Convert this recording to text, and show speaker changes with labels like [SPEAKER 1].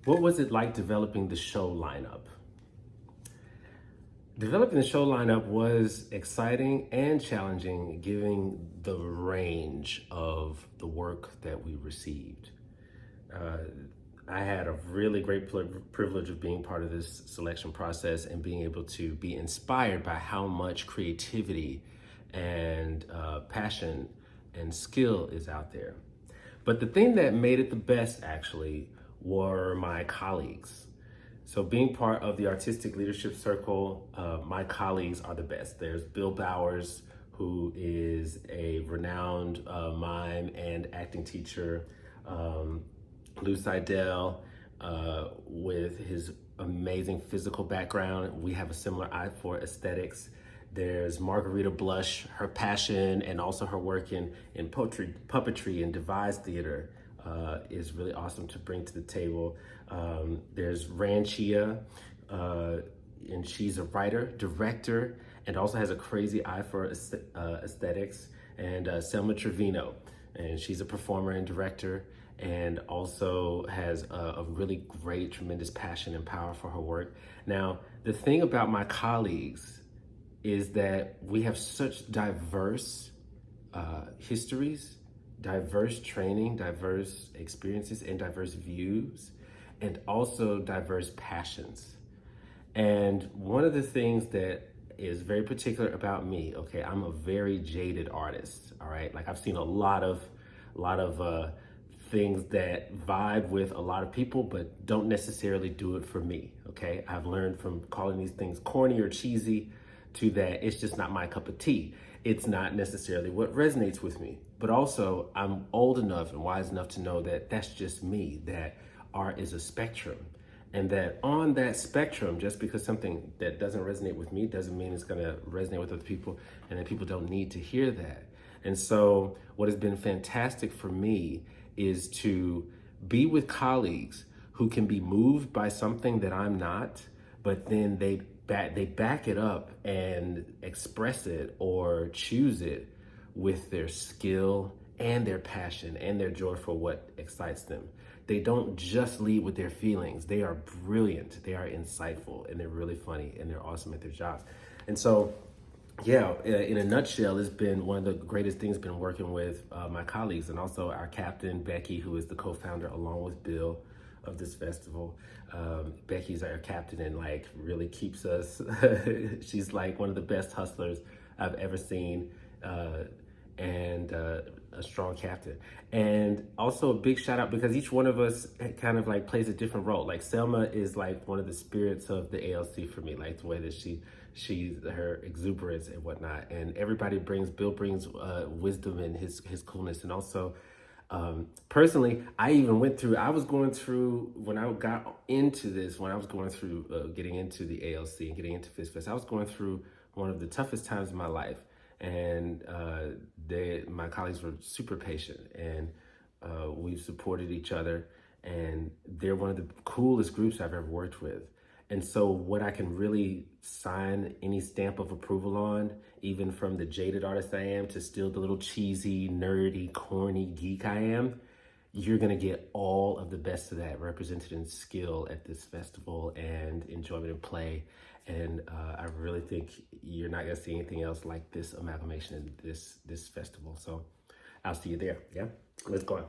[SPEAKER 1] What was it like developing the show lineup? Developing the show lineup was exciting and challenging, given the range of the work that we received. Uh, I had a really great privilege of being part of this selection process and being able to be inspired by how much creativity and passion and skill is out there. But the thing that made it the best actually were my colleagues. So being part of the Artistic Leadership Circle, my colleagues are the best. There's Bill Bowers, who is a renowned mime and acting teacher. Lou Seidel, with his amazing physical background. We have a similar eye for aesthetics. There's Margarita Blush, her passion and also her work in poetry, puppetry, and devised theater is really awesome to bring to the table. There's Ranchia, and she's a writer, director, and also has a crazy eye for aesthetics. And Selma Trevino, and she's a performer and director, and also has a really great, tremendous passion and power for her work. Now, the thing about my colleagues is that we have such diverse histories, diverse training, diverse experiences, and diverse views, and also diverse passions. And one of the things that is very particular about me, okay, I'm a very jaded artist, all right? Like I've seen a lot of things that vibe with a lot of people, but don't necessarily do it for me, okay? I've learned from calling these things corny or cheesy to that it's just not my cup of tea. It's not necessarily what resonates with me, but also I'm old enough and wise enough to know that that's just me, that art is a spectrum. And that on that spectrum, just because something that doesn't resonate with me doesn't mean it's gonna resonate with other people, and that people don't need to hear that. And so what has been fantastic for me is to be with colleagues who can be moved by something that I'm not, but then they back it up and express it or choose it with their skill and their passion and their joy for what excites them. They don't just lead with their feelings. They are brilliant, they are insightful, and they're really funny, and they're awesome at their jobs. And so, yeah, in a nutshell, it's been one of the greatest things been working with my colleagues, and also our captain, Becky, who is the co-founder along with Bill of this festival. Becky's our captain and like really keeps us, she's like one of the best hustlers I've ever seen. And a strong captain. And also a big shout out because each one of us kind of like plays a different role. Like Selma is like one of the spirits of the ALC for me, like the way that she's her exuberance and whatnot. And everybody Bill brings wisdom and his coolness. And also personally, I was going through, when I got into this, when I was going through getting into the ALC and getting into FizFest, I was going through one of the toughest times in my life. And my colleagues were super patient, and we've supported each other, and they're one of the coolest groups I've ever worked with. And so what I can really sign any stamp of approval on, even from the jaded artist I am to still the little cheesy, nerdy, corny geek I am, you're gonna get all of the best of that represented in skill at this festival and enjoyment and play. And I really think you're not gonna see anything else like this amalgamation in this festival. So I'll see you there, yeah? Let's go.